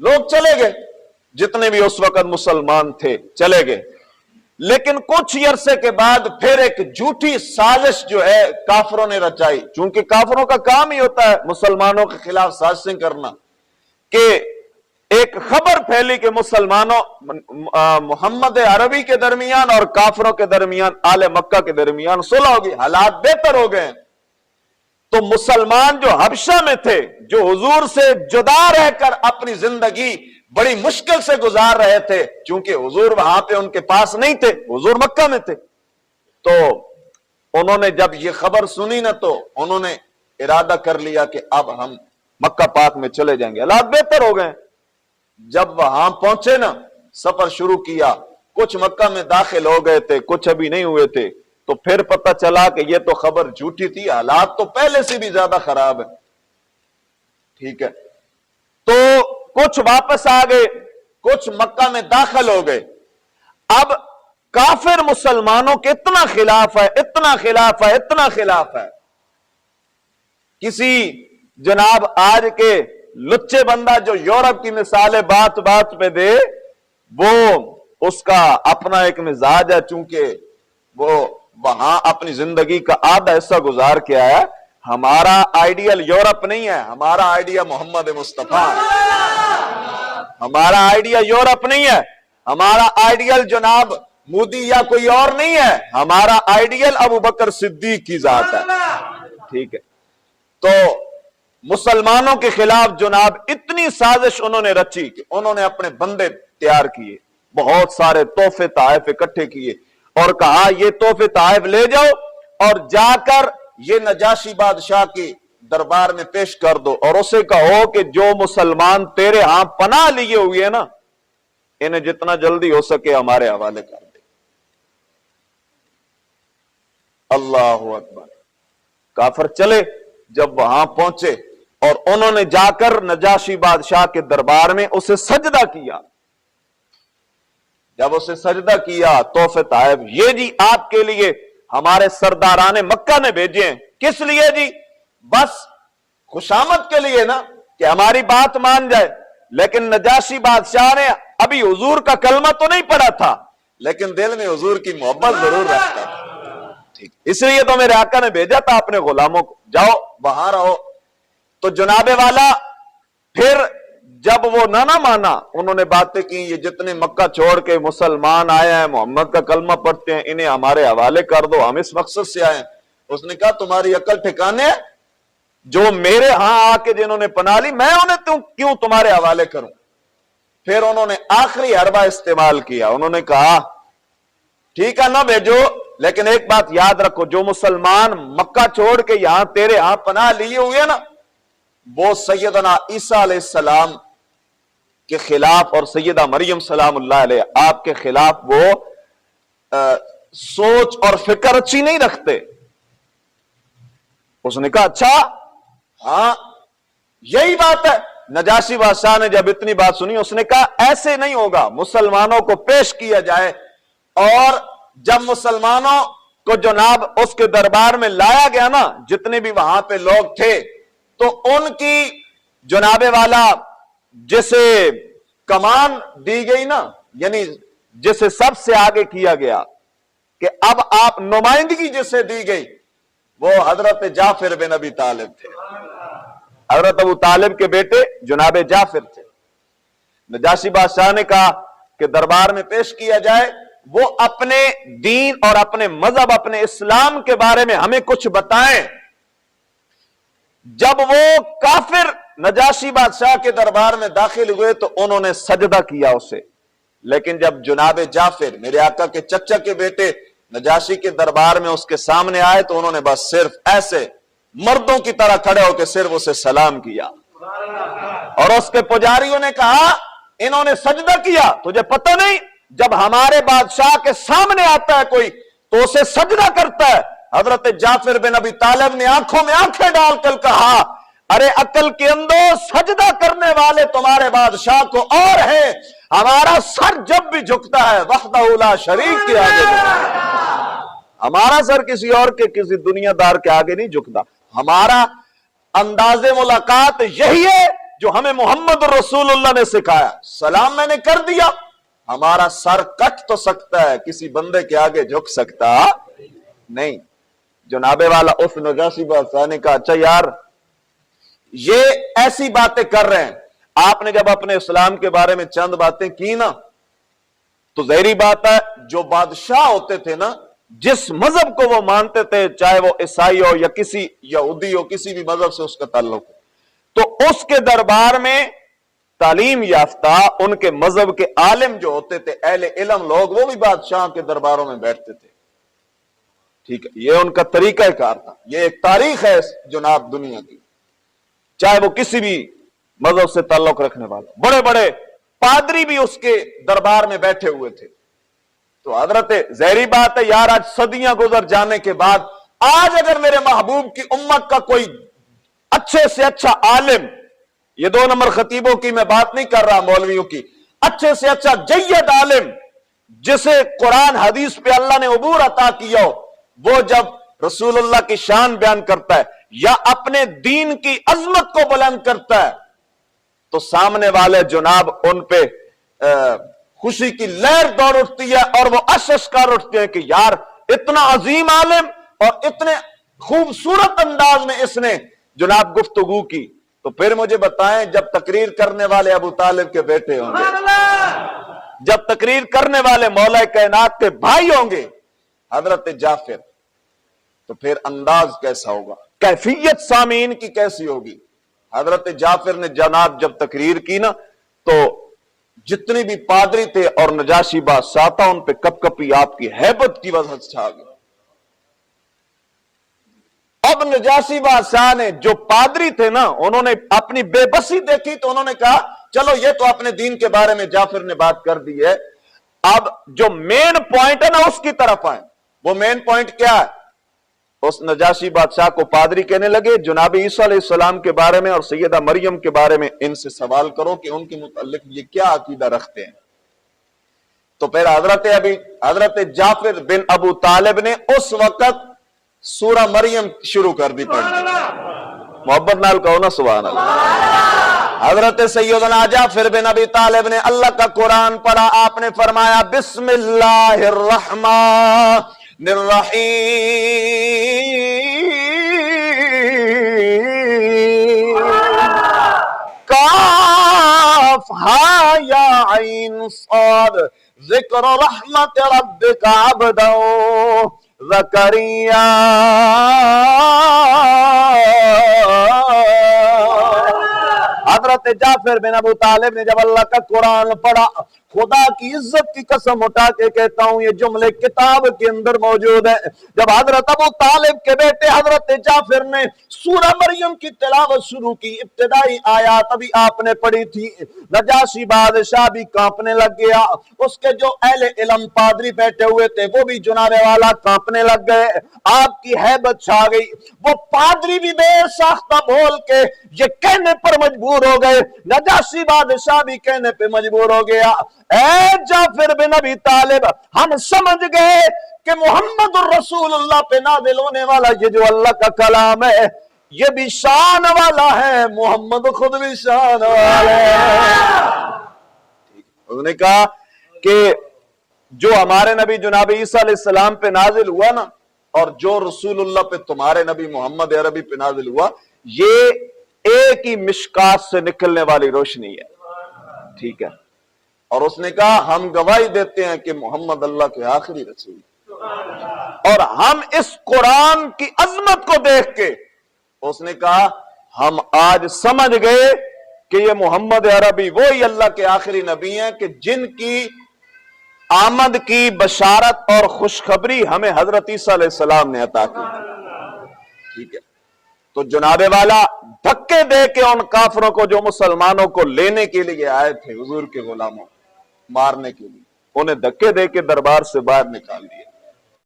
लोग चले गए, जितने भी उस वक्त मुसलमान थे चले गए। लेकिन कुछ अरसे के बाद फिर एक झूठी साजिश जो है काफरों ने रचाई, चूंकि काफरों का काम ही होता है मुसलमानों के खिलाफ साजिशें करना, कि एक खबर फैली कि मुसलमानों मोहम्मद अरबी के दरमियान और काफरों के दरमियान, आले मक्का के दरमियान सुलह होगी, हालात बेहतर हो गए। तो मुसलमान जो हबशा में थे, जो हुजूर से जुदा रहकर अपनी जिंदगी बड़ी मुश्किल से गुजार रहे थे, चूंकि हुजूर वहां पे उनके पास नहीं थे, हुजूर मक्का में थे, तो उन्होंने जब ये खबर सुनी ना, तो उन्होंने इरादा कर लिया कि अब हम मक्का पाक में चले जाएंगे, हालात बेहतर हो गए। जब वहां पहुंचे ना, सफर शुरू किया, कुछ मक्का में दाखिल हो गए थे, कुछ अभी नहीं हुए थे, तो फिर पता चला कि ये तो खबर झूठी थी, हालात तो पहले से भी ज्यादा खराब है। ठीक है, तो कुछ वापस आ गए, कुछ मक्का में दाखिल हो गए। अब काफिर मुसलमानों के इतना खिलाफ है, इतना खिलाफ है, इतना खिलाफ है, किसी जनाब आज के लुच्चे बंदा जो यूरोप की मिसालें बात बात पे दे, वो उसका अपना एक मिजाज है, चूंकि वो वहां अपनी जिंदगी का आधा हिस्सा गुजार के आया। हमारा आइडियल यूरोप नहीं है, हमारा आइडिया मोहम्मद मुस्तफा है। हमारा आइडिया यूरोप नहीं है, हमारा आइडियल जनाब मोदी या कोई और नहीं है, हमारा आइडियल अबू बकर सिद्दीक की जात है। ठीक है, तो मुसलमानों के खिलाफ जनाब इतनी साजिश उन्होंने रची कि उन्होंने अपने बंदे तैयार किए, बहुत सारे तोहफे ताइफ इकट्ठे किए और कहा ये तोहफे ताइफ ले जाओ और जाकर ये नजाशी बादशाह के दरबार में पेश कर दो, और उसे कहो कि जो मुसलमान तेरे यहां पनाह लिए हुए हैं ना, इन्हें जितना जल्दी हो सके हमारे हवाले कर दे। अल्लाहु अकबर। काफिर चले, जब वहां पहुंचे और उन्होंने जाकर नजाशी बादशाह के दरबार में उसे सजदा किया। जब उसे सजदा किया, तोहफे ताइफ, ये जी आपके लिए हमारे सरदाराने मक्का ने भेजे हैं। किस लिए जी? बस खुशामद के लिए ना, कि हमारी बात मान जाए। लेकिन नजाशी बादशाह ने अभी हुजूर का कलमा तो नहीं पढ़ा था, लेकिन दिल में हुजूर की मोहब्बत जरूर रखता था। ठीक, इसलिए तो मेरे आका ने भेजा था अपने गुलामों को, जाओ वहां रहो। तो जनाबे वाला फिर जब वो ना माना, उन्होंने बातें की, ये जितने मक्का छोड़ के मुसलमान आए हैं, मोहम्मद का कलमा पढ़ते हैं, इन्हें हमारे हवाले कर दो, हम इस मकसद से आए हैं। उसने कहा तुम्हारी अकल ठिकाने, जो मेरे यहां आके जिन्होंने पना ली, मैं उन्हें क्यों तुम्हारे हवाले करूं। फिर उन्होंने आखिरी हरबा इस्तेमाल किया, उन्होंने कहा ठीक है ना भेजो, लेकिन एक बात याद रखो, जो मुसलमान मक्का छोड़ के यहां तेरे यहां पनाह लिए हुए ना, वो सैयदना ईसा अलैहिस्सलाम के खिलाफ और सैयदा मरियम सलामुल्लाह अलैहा आपके खिलाफ वो सोच और फिक्र अच्छी नहीं रखते। उसने कहा अच्छा, हाँ यही बात है। नजाशी बादशाह ने जब इतनी बात सुनी, उसने कहा ऐसे नहीं होगा, मुसलमानों को पेश किया जाए। और जब मुसलमानों को जनाब उसके दरबार में लाया गया ना, जितने भी वहां पे लोग थे, तो उनकी जनाबे वाला जिसे कमान दी गई ना, यानी जिसे सबसे आगे किया गया कि अब आप नुमाइंदगी जिसे दी गई, वो हजरत जाफिर बिन अबी तालिब थे। हजरत अबू तालिब के बेटे जनाबे जाफिर थे। नजाशी बादशाह ने कहा कि दरबार में पेश किया जाए, वो अपने दीन और अपने मजहब, अपने इस्लाम के बारे में हमें कुछ बताएं। जब वो काफिर नजाशी बादशाह के दरबार में दाखिल हुए तो उन्होंने सजदा किया उसे। लेकिन जब जनाबे जाफिर, मेरे आका के चचा के बेटे, नजाशी के दरबार में उसके सामने आए, तो उन्होंने बस सिर्फ ऐसे मर्दों की तरह खड़े होकर सिर्फ उसे सलाम किया। और उसके पुजारियों ने कहा इन्होंने सजदा किया, तुझे पता नहीं जब हमारे बादशाह के सामने आता है कोई तो उसे सजदा करता है। हजरत जाफिर बिन अबी तालिब ने आंखों में आंखें डालकर कहा, अरे अकल के अंदर, सजदा करने वाले तुम्हारे बादशाह को और है, हमारा सर जब भी झुकता है वहदहू ला शरीक के आगे झुकता है। हमारा सर किसी और के, किसी दुनियादार के आगे नहीं झुकता। हमारा अंदाजे मुलाकात यही है جو ہمیں محمد رسول اللہ نے سکھایا. سلام میں نے کر دیا, ہمارا سر کٹ تو سکتا ہے, کسی بندے کے آگے جھک سکتا نہیں. جناب والا اس نجاشی بادشاہ نے کہا اچھا یار یہ ایسی باتیں کر رہے ہیں, آپ نے جب اپنے اسلام کے بارے میں چند باتیں کی نا تو ظاہری بات ہے جو بادشاہ ہوتے تھے نا, جس مذہب کو وہ مانتے تھے, چاہے وہ عیسائی ہو یا کسی یہودی ہو, کسی بھی مذہب سے اس کا تعلق ہو, تو اس کے دربار میں تعلیم یافتہ ان کے مذہب کے عالم جو ہوتے تھے, اہل علم لوگ, وہ بھی بادشاہ کے درباروں میں بیٹھتے تھے. ٹھیک ہے, یہ ان کا طریقہ کار تھا. یہ ایک تاریخ ہے جناب دنیا کی, چاہے وہ کسی بھی مذہب سے تعلق رکھنے والا. بڑے بڑے پادری بھی اس کے دربار میں بیٹھے ہوئے تھے. تو حضرت ظاہری بات ہے یار, آج صدیاں گزر جانے کے بعد آج اگر میرے محبوب کی امت کا کوئی اچھے سے اچھا عالم, یہ 2 نمبر خطیبوں کی میں بات نہیں کر رہا, مولویوں کی, اچھے سے اچھا جید عالم جسے قرآن حدیث پہ اللہ نے عبور عطا کیا ہو, وہ جب رسول اللہ کی شان بیان کرتا ہے یا اپنے دین کی عظمت کو بلند کرتا ہے تو سامنے والے جناب ان پہ خوشی کی لہر دوڑ اٹھتی ہے اور وہ اشکار اٹھتے ہیں کہ یار اتنا عظیم عالم اور اتنے خوبصورت انداز میں اس نے جناب گفتگو کی. تو پھر مجھے بتائیں جب تقریر کرنے والے ابو طالب کے بیٹے ہوں گے, جب تقریر کرنے والے مولا کائنات کے بھائی ہوں گے حضرت جعفر, تو پھر انداز کیسا ہوگا, کیفیت سامعین کی کیسی ہوگی. حضرت جعفر نے جناب جب تقریر کی نا تو جتنے بھی پادری تھے اور نجاشی بادشاہ تھا ان پہ کپ کپی آپ کی ہیبت کی وجہ سے چھا گئی. اب نجاشی بادشاہ نے, جو پادری تھے نا, انہوں نے اپنی بے بسی دیکھی تو انہوں نے کہا چلو یہ تو اپنے دین کے بارے میں جعفر نے بات کر دی ہے, اب جو مین پوائنٹ ہے نا اس کی طرف آئیں. وہ مین پوائنٹ کیا ہے؟ اس نجاشی بادشاہ کو پادری کہنے لگے جناب عیسیٰ علیہ السلام کے بارے میں اور سیدہ مریم کے بارے میں ان سے سوال کرو کہ ان کے متعلق یہ کیا عقیدہ رکھتے ہیں. تو پھر حضرت جعفر بن ابو طالب نے اس وقت سورہ مریم شروع کر دی پڑھنی. محبت نال کہو نا سبحان اللہ. حضرت سیدنا جعفر بن ابی طالب نے اللہ کا قرآن پڑھا. آپ نے فرمایا بسم اللہ الرحمن الرحیم کاف ہا یا عین صاد ذکر رحمت ربک عبدہ زکریا حضرت جعفر بن ابو طالب نے جب اللہ کا قرآن پڑھا, خدا کی عزت کی قسم اٹھا کے کہتا ہوں یہ جملے کتاب کے اندر موجود ہیں. جب حضرت ابو طالب کے بیٹے حضرت جعفر نے سورہ مریم کی تلاوت شروع کی, ابتدائی آیات ابھی آپ نے پڑھی تھی, نجاشی بادشاہ بھی کانپنے لگ گیا, اس کے جو اہل علم پادری بیٹھے ہوئے تھے وہ بھی جناب والا کانپنے لگ گئے, آپ کی ہیبت چھا گئی. وہ پادری بھی بے ساختہ بول کے یہ کہنے پر مجبور ہو گئے, نجاشی بادشاہ بھی کہنے پہ مجبور ہو گیا اے جعفر بن ابی طالب ہم سمجھ گئے کہ محمد الرسول اللہ پہ نازل ہونے والا یہ جو اللہ کا کلام ہے یہ بھی شان والا ہے, محمد خود بھی شان والا ہے. اس نے کہا کہ جو ہمارے نبی جناب عیسیٰ علیہ السلام پہ نازل ہوا نا اور جو رسول اللہ پہ تمہارے نبی محمد عربی پہ نازل ہوا یہ ایک ہی مشکات سے نکلنے والی روشنی ہے. ٹھیک ہے, اور اس نے کہا ہم گواہی دیتے ہیں کہ محمد اللہ کے آخری رسول, اور ہم اس قرآن کی عظمت کو دیکھ کے اس نے کہا ہم آج سمجھ گئے کہ یہ محمد عربی وہی اللہ کے آخری نبی ہیں کہ جن کی آمد کی بشارت اور خوشخبری ہمیں حضرت عیسیٰ علیہ السلام نے عطا کی. ٹھیک ہے, تو جناب والا دھکے دے کے ان کافروں کو جو مسلمانوں کو لینے کے لیے آئے تھے حضور کے غلاموں مارنے کے لیے, انہیں دھکے دے کے دربار سے باہر نکال دیا.